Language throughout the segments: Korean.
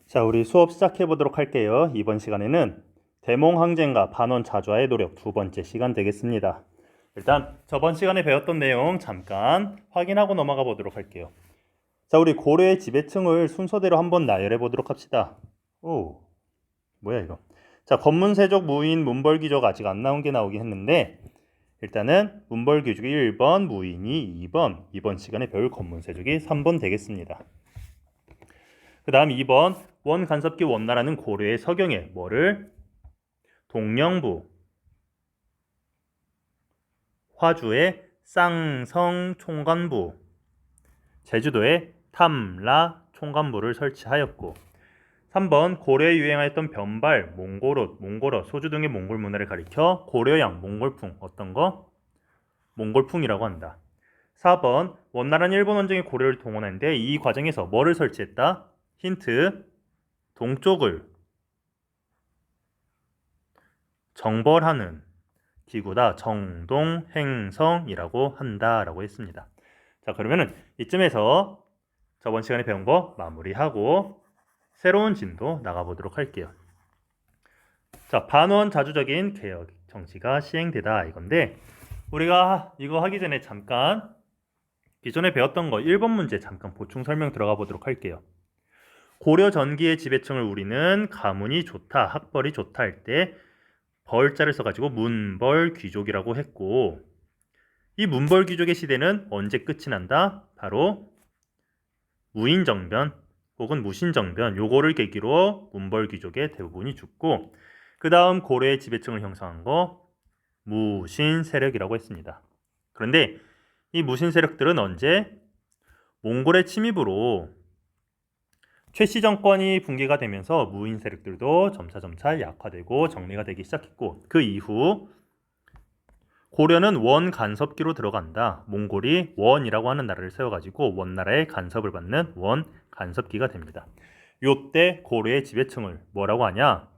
자, 우리 수업 시작해 보도록 할게요. 이번 시간에는 대몽항쟁과 반원 자주화의 노력 두 번째 시간 되겠습니다. 일단 저번 시간에 배웠던 내용 잠깐 확인하고 넘어가 보도록 할게요. 자, 우리 고려의 지배층을 순서대로 한번 나열해 보도록 합시다. 오, 뭐야 이거? 자, 권문세족, 무인, 문벌귀족 아직 안 나온 게 나오긴 했는데 일단은 문벌귀족이 1번, 무인이 2번, 이번 시간에 배울 권문세족이 3번 되겠습니다. 그 다음 2번 원간섭기 원나라는 고려의 서경에 뭐를? 동령부, 화주의 쌍성 총관부, 제주도에 탐라 총관부를 설치하였고 3번 고려에 유행하였던 변발, 몽골어, 소주 등의 몽골 문화를 가리켜 고려양, 몽골풍 어떤 거? 몽골풍이라고 한다. 4번 원나라는 일본 원정에 고려를 동원하는데 이 과정에서 뭐를 설치했다? 힌트 동쪽을 정벌하는 기구다. 정동행성이라고 한다라고 했습니다. 자, 그러면은 이쯤에서 저번 시간에 배운 거 마무리하고 새로운 진도 나가보도록 할게요. 자, 반원 자주적인 개혁 정치가 시행되다 이건데 우리가 이거 하기 전에 잠깐 기존에 배웠던 거 1번 문제 잠깐 보충 설명 들어가 보도록 할게요. 고려 전기의 지배층을 우리는 가문이 좋다, 학벌이 좋다 할 때 벌자를 써가지고 문벌귀족이라고 했고 이 문벌귀족의 시대는 언제 끝이 난다? 바로 무인정변 혹은 무신정변 요거를 계기로 문벌귀족의 대부분이 죽고 그 다음 고려의 지배층을 형성한 거 무신세력이라고 했습니다. 그런데 이 무신세력들은 언제? 몽골의 침입으로 최씨 정권이 붕괴가 되면서 무인 세력들도 점차 약화되고 정리가 되기 시작했고 그 이후 고려는 원 간섭기로 들어간다. 몽골이 원이라고 하는 나라를 세워가지고 원나라의 간섭을 받는 원 간섭기가 됩니다. 요때 고려의 지배층을 뭐라고 하냐?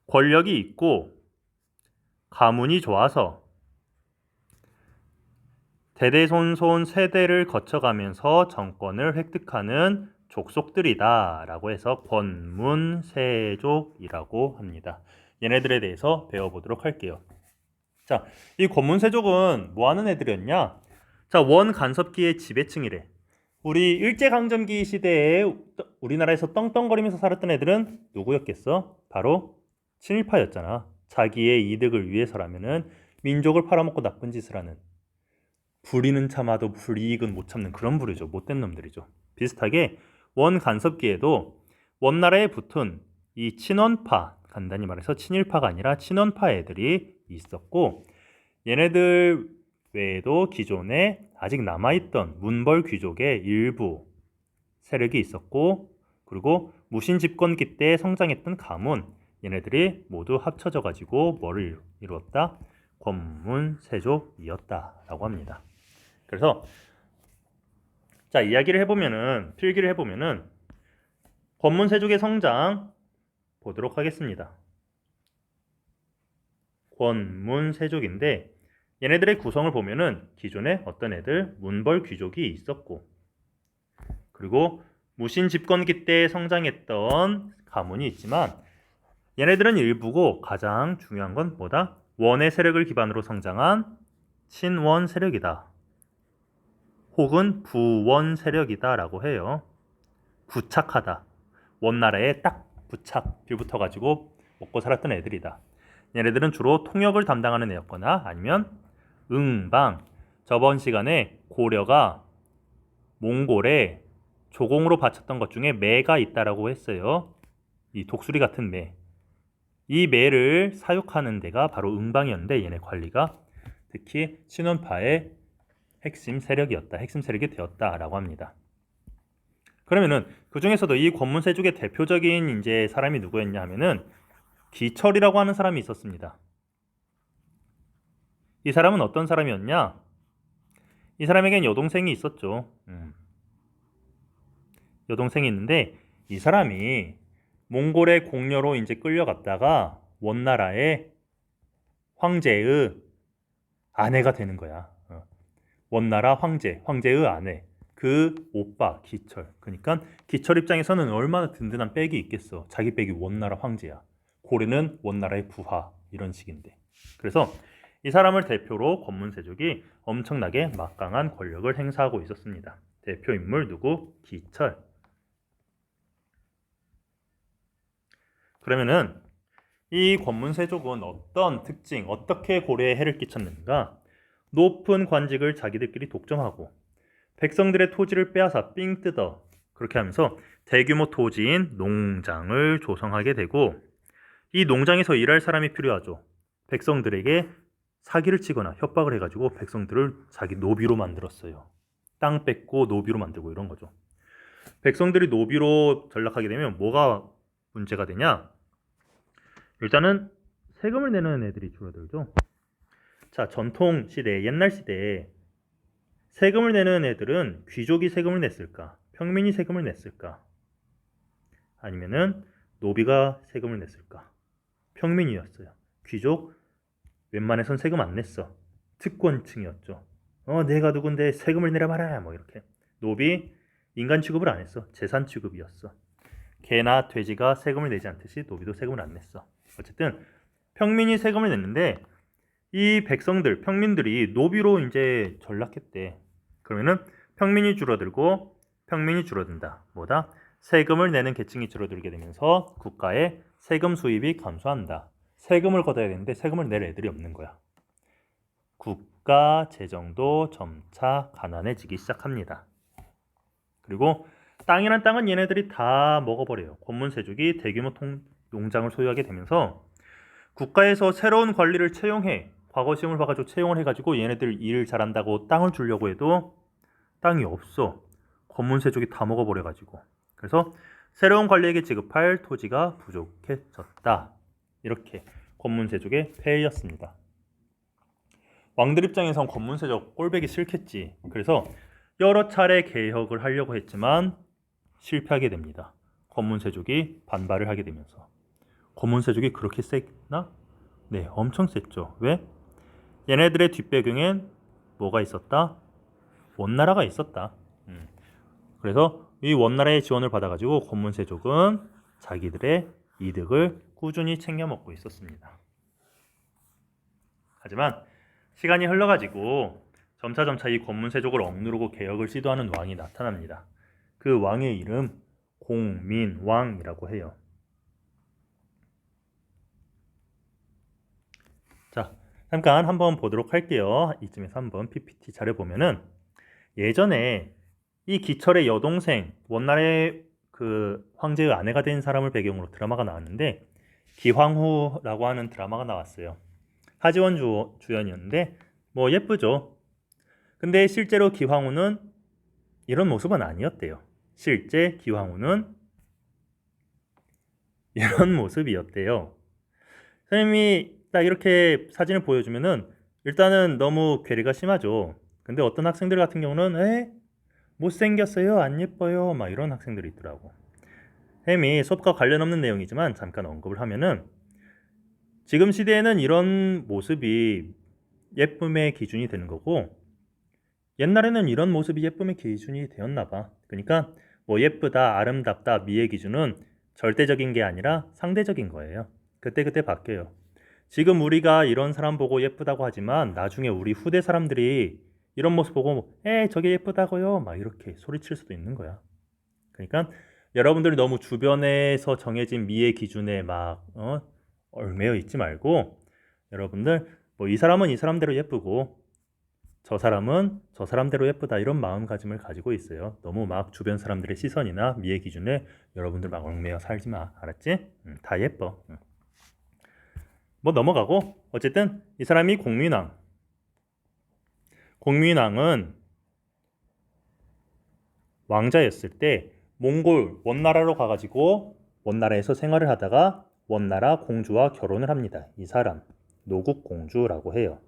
권력이 있고 가문이 좋아서 대대손손 세대를 거쳐가면서 정권을 획득하는 족속들이다 라고 해서 권문세족이라고 합니다. 얘네들에 대해서 배워보도록 할게요. 자, 이 권문세족은 뭐 하는 애들이었냐? 자, 원간섭기의 지배층이래. 우리 일제강점기 시대에 우리나라에서 떵떵거리면서 살았던 애들은 누구였겠어? 바로 친일파였잖아. 자기의 이득을 위해서라면은 민족을 팔아먹고 나쁜 짓을 하는 불의는 참아도 불이익은 못 참는 그런 부류죠. 못된 놈들이죠. 비슷하게 원간섭기에도 원나라에 붙은 이 친원파, 간단히 말해서 친일파가 아니라 친원파 애들이 있었고 얘네들 외에도 기존에 아직 남아있던 문벌귀족의 일부 세력이 있었고 그리고 무신집권기 때 성장했던 가문 얘네들이 모두 합쳐져 가지고 뭐를 이루었다? 권문세족이었다라고 합니다. 그래서 자, 이야기를 해보면은 필기를 해보면은 권문세족의 성장 보도록 하겠습니다. 권문세족인데 얘네들의 구성을 보면은 기존에 어떤 애들 문벌귀족이 있었고 그리고 무신집권기 때 성장했던 가문이 있지만 얘네들은 일부고 가장 중요한 건 뭐다? 원의 세력을 기반으로 성장한 친원 세력이다. 혹은 부원 세력이다라고 해요. 부착하다. 원나라에 딱 빌붙어가지고 먹고 살았던 애들이다. 얘네들은 주로 통역을 담당하는 애였거나 아니면 응방. 저번 시간에 고려가 몽골에 조공으로 바쳤던 것 중에 매가 있다라고 했어요. 이 독수리 같은 매. 이 매를 사육하는 데가 바로 응방이었는데 얘네 관리가 특히 친원파의 핵심 세력이었다. 핵심 세력이 되었다라고 합니다. 그러면은 그 중에서도 이 권문세족의 대표적인 이제 사람이 누구였냐 하면은 기철이라고 하는 사람이 있었습니다. 이 사람은 어떤 사람이었냐? 이 사람에겐 여동생이 있었죠. 여동생이 있는데 이 사람이 몽골의 공녀로 이제 끌려갔다가 원나라의 황제의 아내가 되는 거야. 원나라 황제의 아내. 그 오빠 기철. 그러니까 기철 입장에서는 얼마나 든든한 백이 있겠어. 자기 백이 원나라 황제야. 고려는 원나라의 부하 이런 식인데. 그래서 이 사람을 대표로 권문세족이 엄청나게 막강한 권력을 행사하고 있었습니다. 대표 인물 누구? 기철. 그러면은 이 권문세족은 어떤 특징, 어떻게 고려에 해를 끼쳤는가? 높은 관직을 자기들끼리 독점하고 백성들의 토지를 빼앗아 삥 뜯어 그렇게 하면서 대규모 토지인 농장을 조성하게 되고 이 농장에서 일할 사람이 필요하죠. 백성들에게 사기를 치거나 협박을 해가지고 백성들을 자기 노비로 만들었어요. 땅 뺏고 노비로 만들고 이런 거죠. 백성들이 노비로 전락하게 되면 뭐가 문제가 되냐? 일단은 세금을 내는 애들이 줄어들죠. 자, 전통 시대, 옛날 시대에 세금을 내는 애들은 귀족이 세금을 냈을까? 평민이 세금을 냈을까? 아니면은 노비가 세금을 냈을까? 평민이었어요. 귀족 웬만해선 세금 안 냈어. 특권층이었죠. 내가 누군데 세금을 내려봐라 뭐 이렇게. 노비 인간 취급을 안 했어. 재산 취급이었어. 개나 돼지가 세금을 내지 않듯이 노비도 세금을 안 냈어. 어쨌든 평민이 세금을 냈는데 이 백성들, 평민들이 노비로 이제 전락했대. 그러면은 평민이 줄어들고 평민이 줄어든다. 뭐다? 세금을 내는 계층이 줄어들게 되면서 국가의 세금 수입이 감소한다. 세금을 걷어야 되는데 세금을 낼 애들이 없는 거야. 국가 재정도 점차 가난해지기 시작합니다. 그리고 땅이란 땅은 얘네들이 다 먹어버려요. 권문세족이 대규모 농장을 소유하게 되면서 국가에서 새로운 관리를 채용해. 과거 시험을 봐가지고 채용을 해가지고 얘네들 일 잘한다고 땅을 주려고 해도 땅이 없어. 권문세족이 다 먹어버려가지고. 그래서 새로운 관리에게 지급할 토지가 부족해졌다. 이렇게 권문세족의 폐해였습니다. 왕들 입장에선 권문세족 꼴보기 싫겠지. 그래서 여러 차례 개혁을 하려고 했지만 실패하게 됩니다. 권문세족이 반발을 하게 되면서. 권문세족이 그렇게 셌나? 네, 엄청 셌죠. 왜? 얘네들의 뒷배경엔 뭐가 있었다? 원나라가 있었다. 그래서 이 원나라의 지원을 받아가지고 권문세족은 자기들의 이득을 꾸준히 챙겨 먹고 있었습니다. 하지만 시간이 흘러가지고 점차 이 권문세족을 억누르고 개혁을 시도하는 왕이 나타납니다. 그 왕의 이름 공민왕이라고 해요. 자, 잠깐 한번 보도록 할게요. 이쯤에서 한번 PPT 자료 보면은 예전에 이 기철의 여동생 원나라의 그 황제의 아내가 된 사람을 배경으로 드라마가 나왔는데 기황후라고 하는 드라마가 나왔어요. 하지원 주연이었는데 뭐 예쁘죠. 근데 실제로 기황후는 이런 모습은 아니었대요. 실제 기황후는 이런 모습이었대요. 선생님이 딱 이렇게 사진을 보여주면은 일단은 너무 괴리가 심하죠. 근데 어떤 학생들 같은 경우는 못생겼어요, 안 예뻐요, 막 이런 학생들이 있더라고. 햄이 수업과 관련 없는 내용이지만 잠깐 언급을 하면은 지금 시대에는 이런 모습이 예쁨의 기준이 되는 거고 옛날에는 이런 모습이 예쁨의 기준이 되었나 봐. 그러니까 뭐 예쁘다, 아름답다, 미의 기준은 절대적인 게 아니라 상대적인 거예요. 그때그때 바뀌어요. 지금 우리가 이런 사람 보고 예쁘다고 하지만 나중에 우리 후대 사람들이 이런 모습 보고 저게 예쁘다고요 막 이렇게 소리칠 수도 있는 거야. 그러니까 여러분들이 너무 주변에서 정해진 미의 기준에 막 얽매여 있지 말고 여러분들 뭐 이 사람은 이 사람대로 예쁘고 저 사람은 저 사람대로 예쁘다 이런 마음가짐을 가지고 있어요. 너무 막 주변 사람들의 시선이나 미의 기준에 여러분들 막 얽매여 살지 마. 알았지? 다 예뻐. 뭐 넘어가고 어쨌든 이 사람이 공민왕. 공민왕은 왕자였을 때 몽골 원나라로 가가지고 원나라에서 생활을 하다가 원나라 공주와 결혼을 합니다. 이 사람 노국공주라고 해요.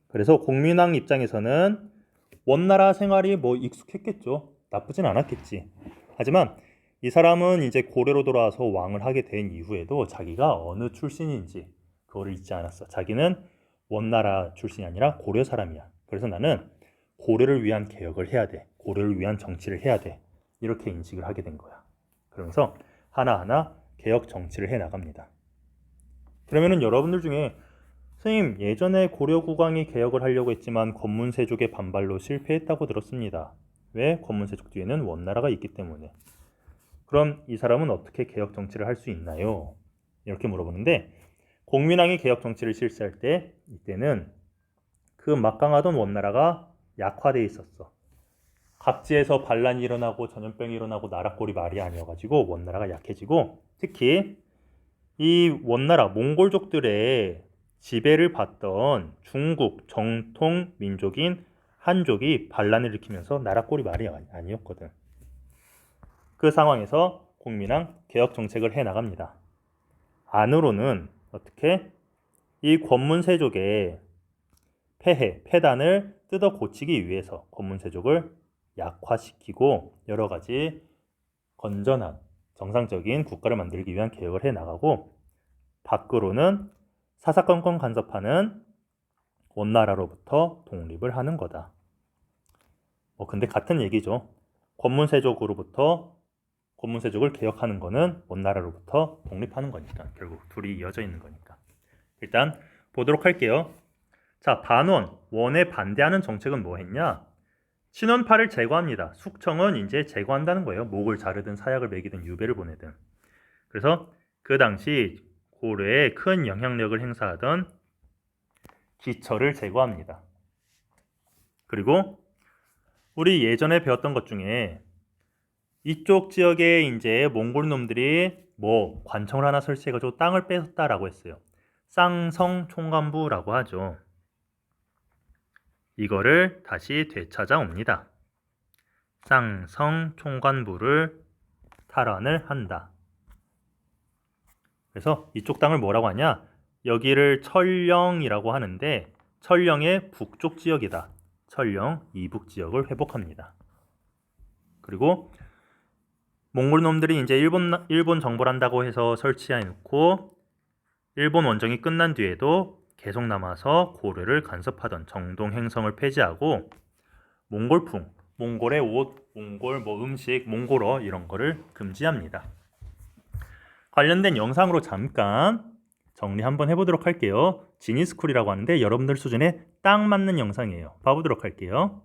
그래서 공민왕 입장에서는 원나라 생활이 뭐 익숙했겠죠. 나쁘진 않았겠지. 하지만 이 사람은 이제 고려로 돌아와서 왕을 하게 된 이후에도 자기가 어느 출신인지 그거를 잊지 않았어. 자기는 원나라 출신이 아니라 고려 사람이야. 그래서 나는 고려를 위한 개혁을 해야 돼. 고려를 위한 정치를 해야 돼. 이렇게 인식을 하게 된 거야. 그러면서 하나하나 개혁 정치를 해 나갑니다. 그러면은 여러분들 중에 선생님, 예전에 고려 국왕이 개혁을 하려고 했지만 권문세족의 반발로 실패했다고 들었습니다. 왜? 권문세족 뒤에는 원나라가 있기 때문에. 그럼 이 사람은 어떻게 개혁 정치를 할 수 있나요? 이렇게 물어보는데, 공민왕이 개혁 정치를 실시할 때 이때는 그 막강하던 원나라가 약화되어 있었어. 각지에서 반란이 일어나고 전염병이 일어나고 나라꼴이 말이 아니어가지고 원나라가 약해지고, 특히 이 원나라 몽골족들의 지배를 받던 중국 정통 민족인 한족이 반란을 일으키면서 나라꼴이 말이 아니었거든. 그 상황에서 공민왕 개혁 정책을 해 나갑니다. 안으로는 어떻게? 이 권문세족의 폐단을 뜯어 고치기 위해서 권문세족을 약화시키고 여러 가지 건전한 정상적인 국가를 만들기 위한 개혁을 해 나가고, 밖으로는 사사건건 간섭하는 원나라로부터 독립을 하는 거다. 근데 같은 얘기죠. 권문세족을 개혁하는 거는 원나라로부터 독립하는 거니까 결국 둘이 이어져 있는 거니까. 일단 보도록 할게요. 자, 반원, 원에 반대하는 정책은 뭐 했냐? 친원파를 제거합니다. 숙청은 이제 제거한다는 거예요. 목을 자르든 사약을 먹이든 유배를 보내든. 그래서 그 당시 고려에 큰 영향력을 행사하던 기철을 제거합니다. 그리고 우리 예전에 배웠던 것 중에 이쪽 지역에 이제 몽골 놈들이 관청을 하나 설치해가지고 땅을 뺏었다라고 했어요. 쌍성 총관부라고 하죠. 이거를 다시 되찾아옵니다. 쌍성 총관부를 탈환을 한다. 그래서 이쪽 땅을 뭐라고 하냐? 여기를 철령이라고 하는데 철령의 북쪽 지역이다. 철령 이북 지역을 회복합니다. 그리고 몽골 놈들이 이제 일본 정벌 한다고 해서 설치해 놓고 일본 원정이 끝난 뒤에도 계속 남아서 고려를 간섭하던 정동 행성을 폐지하고 몽골풍, 몽골의 옷, 몽골 음식, 몽골어 이런 거를 금지합니다. 관련된 영상으로 잠깐 정리 한번 해보도록 할게요. 지니스쿨이라고 하는데 여러분들 수준에 딱 맞는 영상이에요. 봐보도록 할게요.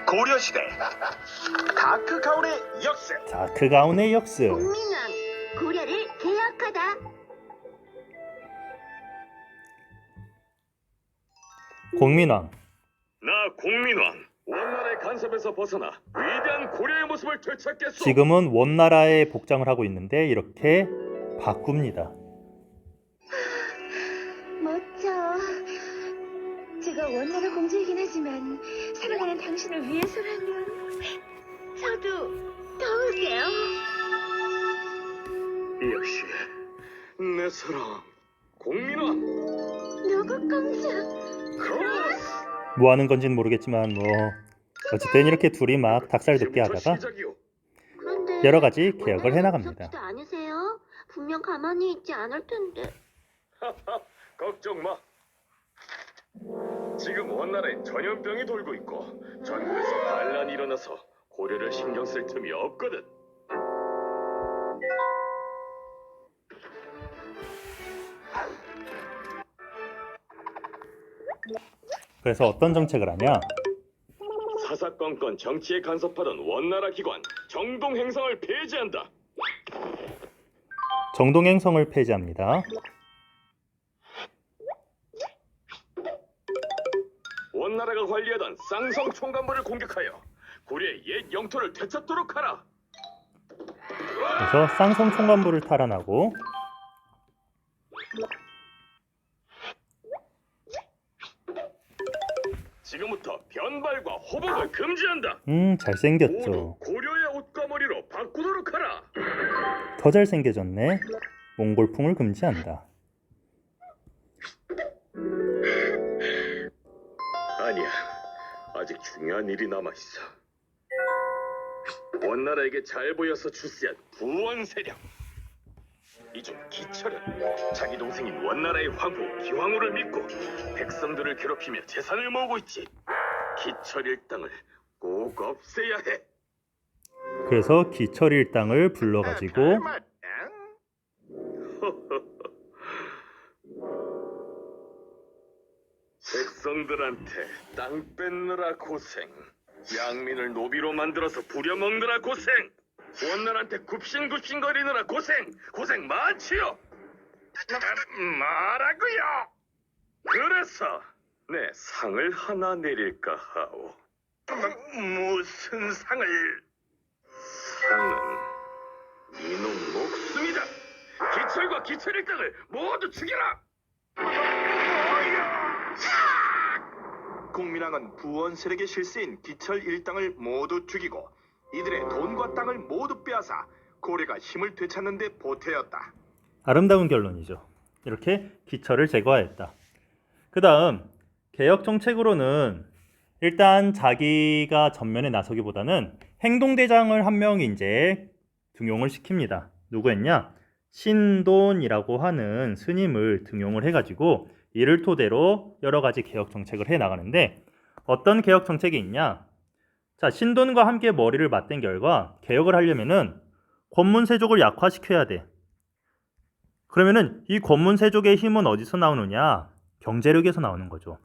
고려시대 다크가운의 역습. 다크가운의 역습. 공민왕 고려를 개혁하다. 공민왕. 나 공민왕 원나라의 간섭에서 벗어나 위대한 고려의 모습을 되찾겠소. 지금은 원나라의 복장을 하고 있는데 이렇게 바꿉니다. 멋져. 제가 원나라 공주이긴 하지만 사랑하는 당신을 위해서라면 저도 도울게요. 역시 내 사랑 공민왕. 누구 공주? 크로스. 뭐 하는 건지는 모르겠지만 어쨌든 이렇게 둘이 막 닭살 돋게 하다가 그런데 여러 가지 개혁을 해나갑니다. 무섭지도 않으세요? 분명 가만히 있지 않을 텐데. 걱정 마. 지금 원나라에 전염병이 돌고 있고 전국에서 반란이 일어나서 고려를 신경 쓸 틈이 없거든. 그래서 어떤 정책을 하냐? 사사건건 정치에 간섭하던 원나라 기관 정동 행성을 폐지한다. 정동 행성을 폐지합니다. 원나라가 관리하던 쌍성 총관부를 공격하여 고려의 옛 영토를 되찾도록 하라. 그래서 쌍성 총관부를 탈환하고 지금부터 변발과 호복을 금지한다. 잘생겼죠. 모두 고려의 옷과 머리로 바꾸도록 하라. 더 잘생겨졌네. 몽골풍을 금지한다. 아니야, 아직 중요한 일이 남아있어. 원나라에게 잘 보여서 출세한 부원 세력. 이 중 기철은 자기 동생인 원나라의 황후 기황후를 믿고 백성들을 괴롭히며 재산을 모으고 있지. 기철 일당을 꼭 없애야 해. 그래서 기철 일당을 불러가지고 백성들한테 땅 뺏느라 고생, 양민을 노비로 만들어서 부려먹느라 고생, 원나라한테 굽신굽신거리느라 고생 많지요. 뭐라고요? 그래서 내 상을 하나 내릴까 하오. 무슨 상을? 상은 이놈 목숨이다. 기철과 기철 일당을 모두 죽여라. 공민왕은 부원 세력의 실세인 기철 일당을 모두 죽이고 이들의 돈과 땅을 모두 빼앗아 고려가 힘을 되찾는 데 보태었다. 아름다운 결론이죠. 이렇게 기철을 제거하였다. 그 다음 개혁 정책으로는 일단 자기가 전면에 나서기보다는 행동대장을 한 명 이제 등용을 시킵니다. 누구였냐? 신돈이라고 하는 스님을 등용을 해가지고 이를 토대로 여러 가지 개혁 정책을 해 나가는데 어떤 개혁 정책이 있냐? 자, 신돈과 함께 머리를 맞댄 결과 개혁을 하려면은 권문세족을 약화시켜야 돼. 그러면은 이 권문세족의 힘은 어디서 나오느냐? 경제력에서 나오는 거죠.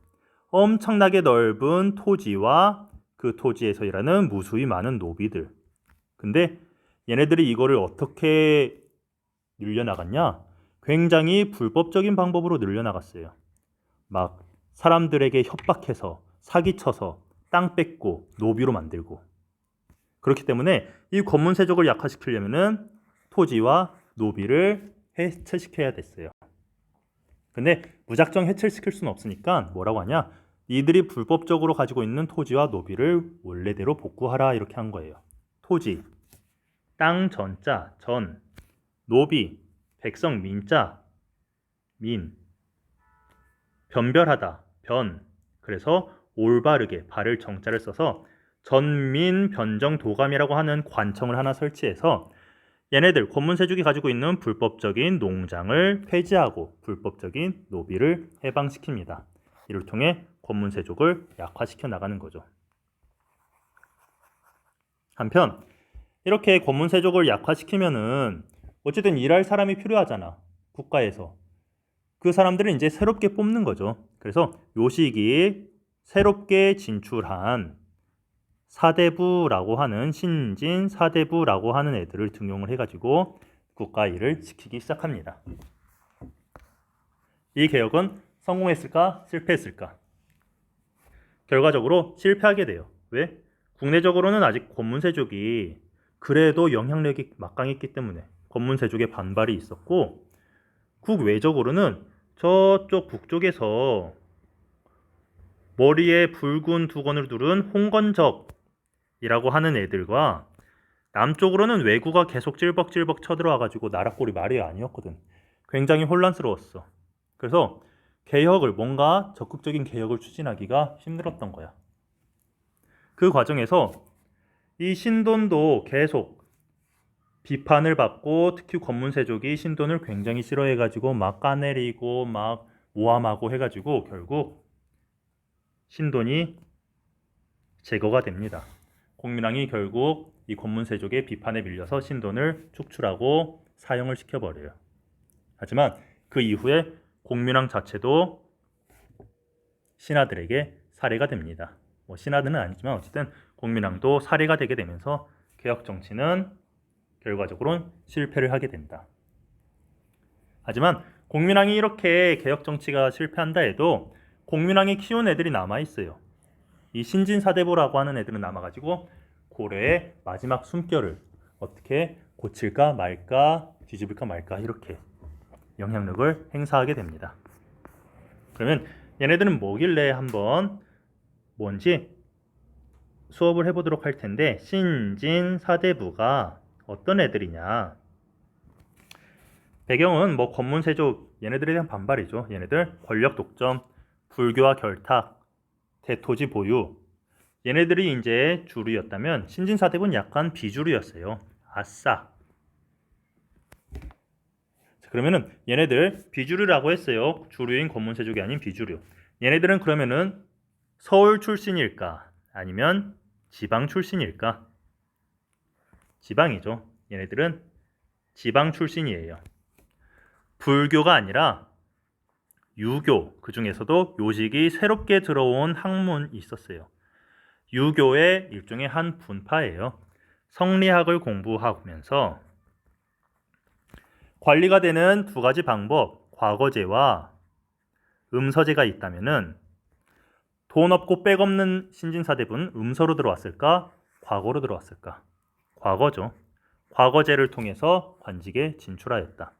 엄청나게 넓은 토지와 그 토지에서 일하는 무수히 많은 노비들. 근데 얘네들이 이거를 어떻게 늘려나갔냐? 굉장히 불법적인 방법으로 늘려나갔어요. 막 사람들에게 협박해서 사기쳐서 땅 뺏고 노비로 만들고. 그렇기 때문에 이 권문세족을 약화시키려면은 토지와 노비를 해체시켜야 됐어요. 근데 무작정 해체시킬 수는 없으니까 뭐라고 하냐? 이들이 불법적으로 가지고 있는 토지와 노비를 원래대로 복구하라 이렇게 한 거예요. 토지, 땅 전자, 전, 노비, 백성 민자, 민, 변별하다, 변. 그래서 올바르게 발을 정자를 써서 전민 변정 도감이라고 하는 관청을 하나 설치해서 얘네들 권문세족이 가지고 있는 불법적인 농장을 폐지하고 불법적인 노비를 해방시킵니다. 이를 통해 권문세족을 약화시켜 나가는 거죠. 한편 이렇게 권문세족을 약화시키면은 어쨌든 일할 사람이 필요하잖아. 국가에서. 그 사람들을 이제 새롭게 뽑는 거죠. 그래서 요 시기에 새롭게 진출한 사대부라고 하는 신진 사대부라고 하는 애들을 등용을 해가지고 국가 일을 시키기 시작합니다. 이 개혁은 성공했을까? 실패했을까? 결과적으로 실패하게 돼요. 왜? 국내적으로는 아직 권문세족이 그래도 영향력이 막강했기 때문에 권문세족의 반발이 있었고 국외적으로는 저쪽 북쪽에서 머리에 붉은 두건을 두른 홍건적이라고 하는 애들과 남쪽으로는 왜구가 계속 찔벅찔벅 쳐들어와가지고 나라꼴이 말이 아니었거든. 굉장히 혼란스러웠어. 그래서 개혁을 뭔가 적극적인 개혁을 추진하기가 힘들었던 거야. 그 과정에서 이 신돈도 계속 비판을 받고 특히 권문세족이 신돈을 굉장히 싫어해가지고 막 까내리고 막 모함하고 해가지고 결국 신돈이 제거가 됩니다. 공민왕이 결국 이 권문세족의 비판에 밀려서 신돈을 축출하고 사형을 시켜버려요. 하지만 그 이후에 공민왕 자체도 신하들에게 살해가 됩니다. 뭐 신하들은 아니지만 어쨌든 공민왕도 살해가 되게 되면서 개혁 정치는 결과적으로는 실패를 하게 된다. 하지만 공민왕이 이렇게 개혁 정치가 실패한다 해도 공민왕이 키운 애들이 남아있어요. 이 신진사대부라고 하는 애들은 남아가지고 고려의 마지막 숨결을 어떻게 고칠까 말까 뒤집을까 말까 이렇게 영향력을 행사하게 됩니다. 그러면 얘네들은 뭐길래 한번 뭔지 수업을 해보도록 할 텐데 신진사대부가 어떤 애들이냐. 배경은 뭐 권문세족 얘네들에 대한 반발이죠. 얘네들 권력 독점, 불교와 결탁, 대토지 보유 얘네들이 이제 주류였다면 신진사대부는 약간 비주류였어요. 아싸. 그러면은 얘네들 비주류라고 했어요. 주류인 권문세족이 아닌 비주류. 얘네들은 그러면은 서울 출신일까? 아니면 지방 출신일까? 지방이죠. 얘네들은 지방 출신이에요. 불교가 아니라 유교, 그 중에서도 요식이 새롭게 들어온 학문이 있었어요. 유교의 일종의 한 분파예요. 성리학을 공부하면서 관리가 되는 두 가지 방법, 과거제와 음서제가 있다면은 돈 없고 백 없는 신진사대부는 음서로 들어왔을까? 과거로 들어왔을까? 과거죠. 과거제를 통해서 관직에 진출하였다.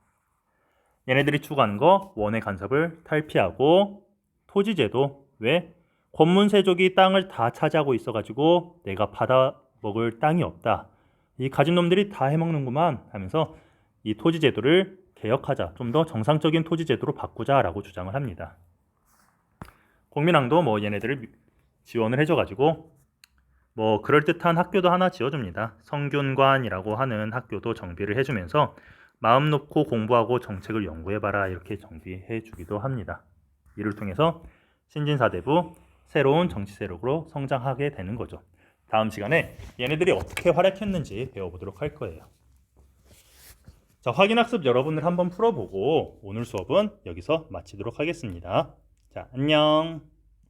얘네들이 추구하는 거 원의 간섭을 탈피하고 토지제도 왜? 권문세족이 땅을 다 차지하고 있어가지고 내가 받아 먹을 땅이 없다. 이 가진 놈들이 다 해먹는구만 하면서 이 토지제도를 개혁하자. 좀 더 정상적인 토지제도로 바꾸자라고 주장을 합니다. 공민왕도 뭐 얘네들을 지원을 해줘가지고 뭐 그럴듯한 학교도 하나 지어줍니다. 성균관이라고 하는 학교도 정비를 해주면서 마음 놓고 공부하고 정책을 연구해봐라 이렇게 정비해주기도 합니다. 이를 통해서 신진사대부 새로운 정치 세력으로 성장하게 되는 거죠. 다음 시간에 얘네들이 어떻게 활약했는지 배워보도록 할 거예요. 자, 확인학습 여러분들 한번 풀어보고 오늘 수업은 여기서 마치도록 하겠습니다. 자, 안녕.